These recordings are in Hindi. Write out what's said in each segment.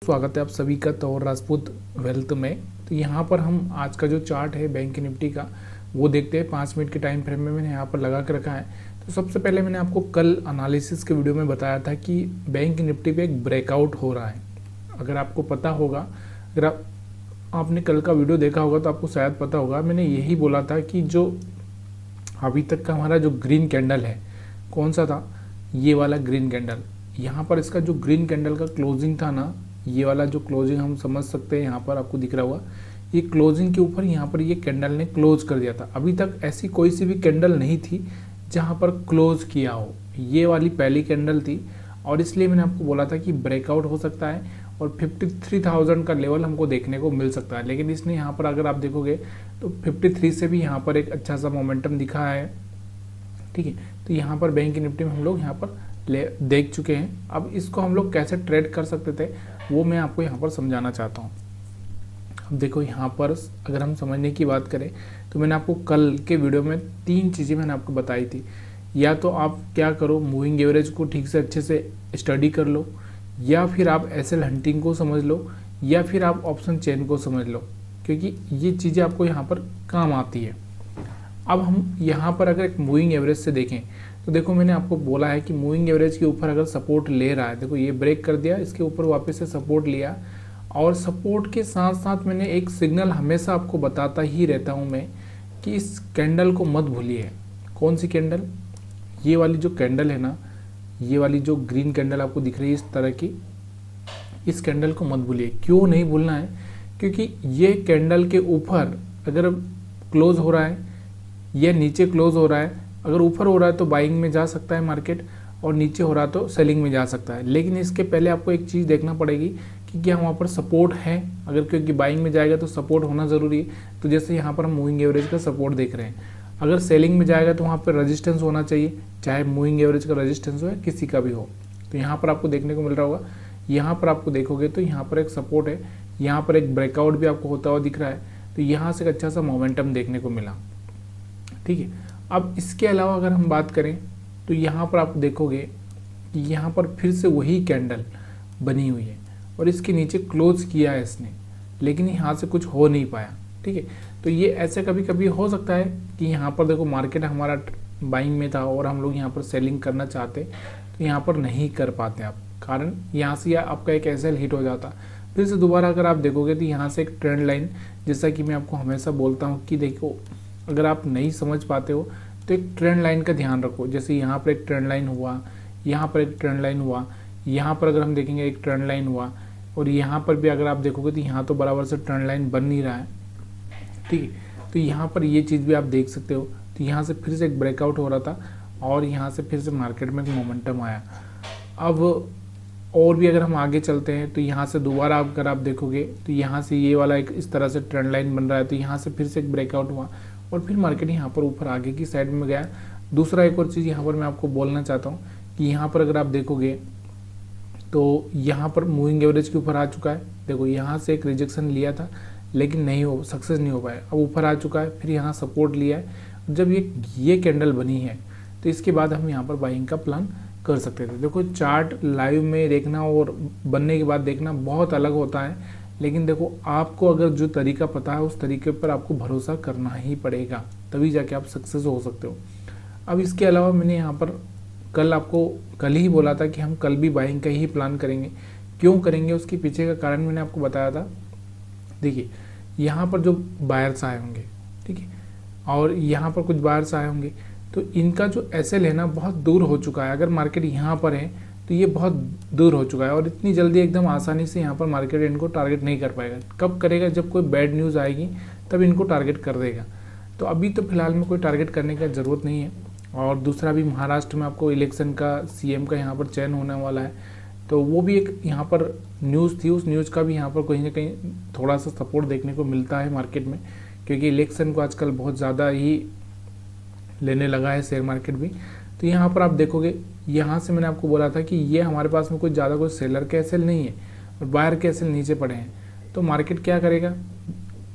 स्वागत है आप सभी का तौर राजपूत वेल्थ में। तो यहाँ पर हम आज का जो चार्ट है बैंक निफ्टी का वो देखते हैं। 5 मिनट के टाइम फ्रेम में मैंने यहाँ पर लगा के रखा है। तो सबसे पहले मैंने आपको कल एनालिसिस के वीडियो में बताया था कि बैंक निफ्टी पे एक ब्रेकआउट हो रहा है। अगर आपको पता होगा, अगर आपने कल का वीडियो देखा होगा तो आपको शायद पता होगा, मैंने यही बोला था कि जो अभी तक का हमारा जो ग्रीन कैंडल है, कौन सा था, ये वाला ग्रीन कैंडल। यहाँ पर इसका जो ग्रीन कैंडल का क्लोजिंग था ना, ये वाला जो क्लोजिंग हम समझ सकते हैं, यहाँ पर आपको दिख रहा होगा, ये क्लोजिंग के ऊपर यहाँ पर ये कैंडल ने क्लोज कर दिया था। अभी तक ऐसी कोई सी भी कैंडल नहीं थी जहाँ पर क्लोज किया हो। ये वाली पहली कैंडल थी और इसलिए मैंने आपको बोला था कि ब्रेकआउट हो सकता है और 53,000 का लेवल हमको देखने को मिल सकता है। लेकिन इसने यहाँ पर अगर आप देखोगे तो 53 से भी यहाँ पर एक अच्छा सा मोमेंटम दिखा है। ठीक है, तो यहाँ पर बैंक निफ्टी में हम लोग यहाँ पर देख चुके हैं। अब इसको हम लोग कैसे ट्रेड कर सकते थे वो मैं आपको यहाँ पर समझाना चाहता हूँ। अब देखो, यहाँ पर अगर हम समझने की बात करें तो मैंने आपको कल के वीडियो में 3 चीज़ें मैंने आपको बताई थी। या तो आप क्या करो, मूविंग एवरेज को ठीक से अच्छे से स्टडी कर लो, या फिर आप एसएल हंटिंग को समझ लो, या फिर आप ऑप्शन चेन को समझ लो, क्योंकि ये चीज़ें आपको यहाँ पर काम आती है। अब हम यहाँ पर अगर एक मूविंग एवरेज से देखें तो देखो, मैंने आपको बोला है कि मूविंग एवरेज के ऊपर अगर सपोर्ट ले रहा है, देखो ये ब्रेक कर दिया, इसके ऊपर वापस से सपोर्ट लिया, और सपोर्ट के साथ साथ मैंने एक सिग्नल हमेशा आपको बताता ही रहता हूँ मैं कि इस कैंडल को मत भूलिए। कौन सी कैंडल? ये वाली जो कैंडल है ना, ये वाली जो ग्रीन कैंडल आपको दिख रही है इस तरह की, इस कैंडल को मत भूलिए। क्यों नहीं भूलना है? क्योंकि ये कैंडल के ऊपर अगर क्लोज हो रहा है या नीचे क्लोज हो रहा है, अगर ऊपर हो रहा है तो बाइंग में जा सकता है मार्केट, और नीचे हो रहा है तो सेलिंग में जा सकता है। लेकिन इसके पहले आपको एक चीज़ देखना पड़ेगी कि क्या वहाँ पर सपोर्ट है। अगर क्योंकि बाइंग में जाएगा तो सपोर्ट होना ज़रूरी है। तो जैसे यहाँ पर हम मूविंग एवरेज का सपोर्ट देख रहे हैं, अगर सेलिंग में जाएगा तो वहाँ पर रजिस्टेंस होना चाहिए, चाहे मूविंग एवरेज का रजिस्टेंस हो या किसी का भी हो। तो यहाँ पर आपको देखने को मिल रहा होगा, यहाँ पर आपको देखोगे तो यहाँ पर एक सपोर्ट है, यहाँ पर एक ब्रेकआउट भी आपको होता हुआ दिख रहा है। तो यहाँ से एक अच्छा सा मोमेंटम देखने को मिला। ठीक है, अब इसके अलावा अगर हम बात करें तो यहाँ पर आप देखोगे कि यहाँ पर फिर से वही कैंडल बनी हुई है और इसके नीचे क्लोज किया है इसने, लेकिन यहाँ से कुछ हो नहीं पाया। ठीक है, तो ये ऐसे कभी कभी हो सकता है कि यहाँ पर देखो मार्केट हमारा बाइंग में था और हम लोग यहाँ पर सेलिंग करना चाहते तो यहाँ पर नहीं कर पाते आप, कारण यहाँ से आपका एक एसएल हिट हो जाता। फिर से दोबारा अगर आप देखोगे तो यहाँ से एक ट्रेंड लाइन, जैसा कि मैं आपको हमेशा बोलता हूँ कि देखो, अगर आप नहीं समझ पाते हो तो एक ट्रेंड लाइन का ध्यान रखो। जैसे यहाँ पर एक ट्रेंड लाइन हुआ, यहाँ पर एक ट्रेंड लाइन हुआ, यहाँ पर अगर हम देखेंगे एक ट्रेंड लाइन हुआ, और यहाँ पर भी अगर आप देखोगे तो यहाँ तो बराबर से ट्रेंड लाइन बन नहीं रहा है। ठीक है, तो यहाँ पर ये चीज़ भी आप देख सकते हो। तो यहाँ से फिर से एक ब्रेकआउट हो रहा था और यहाँ से फिर से मार्केट में एक मोमेंटम आया। अब और भी अगर हम आगे चलते हैं तो यहाँ से दोबारा अगर आप देखोगे तो यहाँ से ये वाला एक इस तरह से ट्रेंड लाइन बन रहा है। तो यहाँ से फिर से एक ब्रेकआउट हुआ और फिर मार्केट यहाँ पर ऊपर आगे की साइड में गया। दूसरा एक और चीज़ यहाँ पर मैं आपको बोलना चाहता हूँ कि यहाँ पर अगर आप देखोगे तो यहाँ पर मूविंग एवरेज के ऊपर आ चुका है। देखो, यहाँ से एक रिजेक्शन लिया था लेकिन सक्सेस नहीं हो पाया। अब ऊपर आ चुका है, फिर यहाँ सपोर्ट लिया है। जब ये कैंडल बनी है तो इसके बाद हम यहाँ पर बाइंग का प्लान कर सकते थे। देखो, चार्ट लाइव में देखना और बनने के बाद देखना बहुत अलग होता है, लेकिन देखो आपको अगर जो तरीका पता है उस तरीके पर आपको भरोसा करना ही पड़ेगा, तभी जाके आप सक्सेस हो सकते हो। अब इसके अलावा मैंने यहाँ पर कल ही बोला था कि हम कल भी बाइंग का ही प्लान करेंगे। क्यों करेंगे, उसके पीछे का कारण मैंने आपको बताया था। देखिए, यहाँ पर जो बायर्स आए होंगे, ठीक है, और यहाँ पर कुछ बायर्स आए होंगे, तो इनका जो एसएल है ना बहुत दूर हो चुका है। अगर मार्केट यहाँ पर है तो ये बहुत दूर हो चुका है और इतनी जल्दी एकदम आसानी से यहाँ पर मार्केट इनको टारगेट नहीं कर पाएगा। कब करेगा? जब कोई बैड न्यूज़ आएगी तब इनको टारगेट कर देगा। तो अभी तो फिलहाल में कोई टारगेट करने का ज़रूरत नहीं है। और दूसरा भी, महाराष्ट्र में आपको इलेक्शन का सीएम का यहाँ पर चयन होने वाला है, तो वो भी एक यहाँ पर न्यूज़ थी। उस न्यूज़ का भी यहाँ पर कहीं ना कहीं थोड़ा सा सपोर्ट देखने को मिलता है मार्केट में, क्योंकि इलेक्शन को आजकल बहुत ज़्यादा ही लेने लगा है शेयर मार्केट भी। तो यहाँ पर आप देखोगे, यहाँ से मैंने आपको बोला था कि ये हमारे पास में कुछ ज़्यादा कोई सेलर के एसएल नहीं है और बायर के एसएल नीचे पड़े हैं। तो मार्केट क्या करेगा?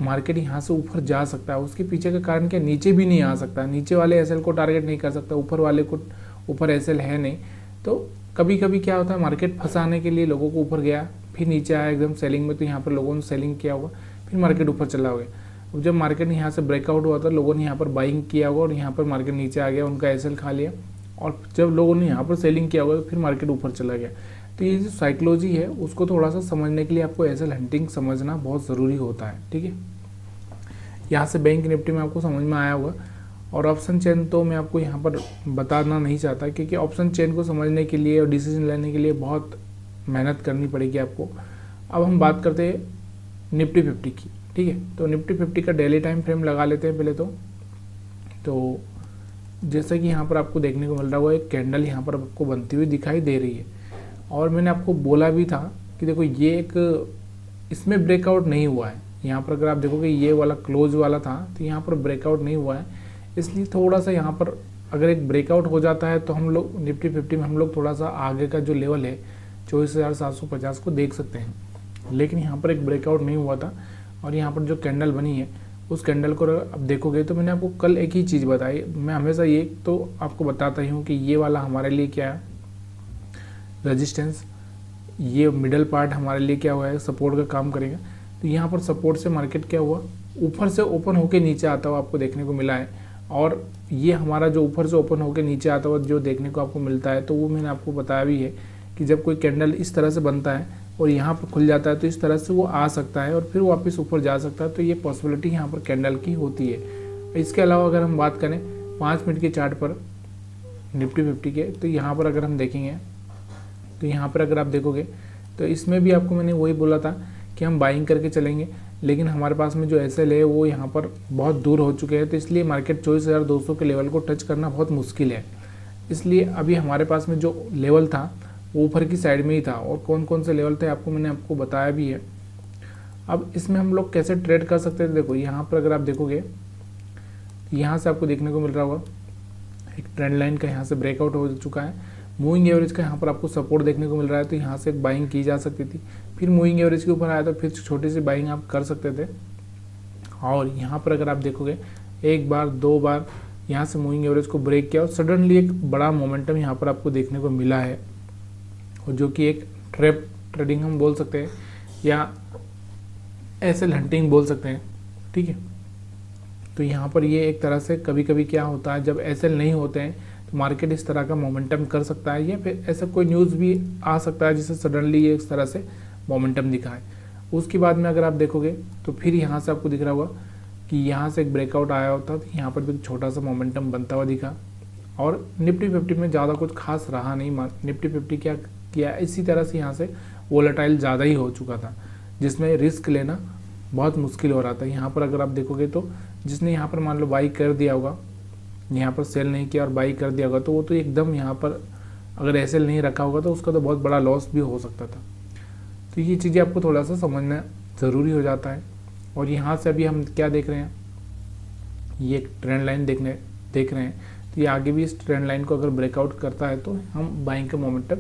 मार्केट यहाँ से ऊपर जा सकता है। उसके पीछे का कारण क्या? नीचे भी नहीं आ सकता, नीचे वाले एसएल को टारगेट नहीं कर सकता, ऊपर वाले को ऊपर एसएल है नहीं। तो कभी कभी क्या होता है, मार्केट फंसाने के लिए लोगों को ऊपर गया, फिर नीचे आया एकदम सेलिंग में, तो यहाँ पर लोगों ने सेलिंग किया होगा, फिर मार्केट ऊपर चला होगा। अब जब मार्केट यहाँ से ब्रेकआउट हुआ था, लोगों ने यहाँ पर बाइंग किया होगा और यहाँ पर मार्केट नीचे आ गया, उनका एसएल खा लिया, और जब लोगों ने यहाँ पर सेलिंग किया होगा तो फिर मार्केट ऊपर चला गया। तो ये जो साइकोलॉजी है उसको थोड़ा सा समझने के लिए आपको एसएल हंटिंग समझना बहुत ज़रूरी होता है, ठीक है। यहाँ से बैंक निफ्टी में आपको समझ में आया होगा। और ऑप्शन चेन तो मैं आपको यहाँ पर बताना नहीं चाहता, क्योंकि ऑप्शन चेन को समझने के लिए और डिसीजन लेने के लिए बहुत मेहनत करनी पड़ेगी आपको। अब हम बात करते हैं निफ्टी 50 की, ठीक है। तो निफ्टी 50 का डेली टाइम फ्रेम लगा लेते हैं पहले तो जैसा कि यहाँ पर आपको देखने को मिल रहा होगा, एक कैंडल यहाँ पर आपको बनती हुई दिखाई दे रही है। और मैंने आपको बोला भी था कि देखो ये एक इसमें ब्रेकआउट नहीं हुआ है। यहाँ पर अगर आप देखोगे ये वाला क्लोज वाला था, तो यहाँ पर ब्रेकआउट नहीं हुआ है, इसलिए थोड़ा सा यहाँ पर अगर एक ब्रेकआउट हो जाता है तो हम लोग निफ्टी 50 में हम लोग थोड़ा सा आगे का जो लेवल है 24,750 को देख सकते हैं। लेकिन यहाँ पर एक ब्रेकआउट नहीं हुआ था, और यहाँ पर जो कैंडल बनी है उस कैंडल को अब देखोगे तो मैंने आपको कल एक ही चीज़ बताई, मैं हमेशा ये तो आपको बताता ही हूँ कि ये वाला हमारे लिए क्या है रेजिस्टेंस, ये मिडल पार्ट हमारे लिए क्या हुआ है सपोर्ट का काम करेगा। तो यहाँ पर सपोर्ट से मार्केट क्या हुआ, ऊपर से ओपन होके नीचे आता हुआ आपको देखने को मिला है। और ये हमारा जो ऊपर से ओपन होके नीचे आता हुआ जो देखने को आपको मिलता है, तो वो मैंने आपको बताया भी है कि जब कोई कैंडल इस तरह से बनता है और यहाँ पर खुल जाता है तो इस तरह से वो आ सकता है और फिर वापस ऊपर जा सकता है। तो ये पॉसिबिलिटी यहाँ पर कैंडल की होती है। इसके अलावा अगर हम बात करें 5 मिनट के चार्ट पर निफ्टी 50 के, तो यहाँ पर अगर हम देखेंगे तो यहाँ पर अगर आप देखोगे तो इसमें भी आपको मैंने वही बोला था कि हम बाइंग करके चलेंगे, लेकिन हमारे पास में जो एसएल है वो यहाँ पर बहुत दूर हो चुके हैं, तो इसलिए मार्केट 24,200 के लेवल को टच करना बहुत मुश्किल है। इसलिए अभी हमारे पास में जो लेवल था वो ऊपर की साइड में ही था, और कौन कौन से लेवल थे आपको मैंने आपको बताया भी है। अब इसमें हम लोग कैसे ट्रेड कर सकते थे, देखो यहाँ पर अगर आप देखोगे यहाँ से आपको देखने को मिल रहा होगा एक ट्रेंड लाइन का यहाँ से ब्रेकआउट हो चुका है, मूविंग एवरेज का यहाँ पर आपको सपोर्ट देखने को मिल रहा है, तो यहाँ से एक बाइंग की जा सकती थी, फिर मूविंग एवरेज के ऊपर आया तो फिर छोटी सी बाइंग आप कर सकते थे। और यहाँ पर अगर आप देखोगे एक बार दो बार यहाँ से मूविंग एवरेज को ब्रेक किया और सडनली एक बड़ा मोमेंटम यहाँ पर आपको देखने को मिला है, और जो कि एक ट्रैप ट्रेडिंग हम बोल सकते हैं या एसएल हंटिंग बोल सकते हैं, ठीक है। तो यहाँ पर ये एक तरह से कभी कभी क्या होता है जब एसएल नहीं होते हैं तो मार्केट इस तरह का मोमेंटम कर सकता है, या फिर ऐसा कोई न्यूज़ भी आ सकता है जिससे सडनली ये इस तरह से मोमेंटम दिखाए। उसके बाद में अगर आप देखोगे तो फिर यहाँ से आपको दिख रहा होगा कि यहाँ से एक ब्रेकआउट आया होता, तो यहाँ पर भी छोटा सा मोमेंटम बनता हुआ दिखा। और निफ्टी 50 में ज़्यादा कुछ खास रहा नहीं, निफ्टी 50 क्या किया इसी तरह से यहाँ से वोलेटाइल ज़्यादा ही हो चुका था, जिसमें रिस्क लेना बहुत मुश्किल हो रहा था। यहाँ पर अगर आप देखोगे तो जिसने यहाँ पर मान लो बाई कर दिया होगा, यहाँ पर सेल नहीं किया और बाई कर दिया होगा, तो वो तो एकदम यहाँ पर अगर एसएल नहीं रखा होगा तो उसका तो बहुत बड़ा लॉस भी हो सकता था। तो ये चीज़ें आपको थोड़ा सा समझना ज़रूरी हो जाता है। और यहाँ से अभी हम क्या देख रहे हैं, ये एक ट्रेंड लाइन देख रहे हैं, तो ये आगे भी इस ट्रेंड लाइन को अगर ब्रेकआउट करता है तो हम बाइंग का मोमेंटम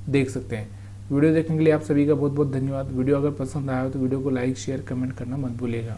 देख सकते हैं। वीडियो देखने के लिए आप सभी का बहुत बहुत धन्यवाद। वीडियो अगर पसंद आया हो तो वीडियो को लाइक शेयर कमेंट करना मत भूलिएगा।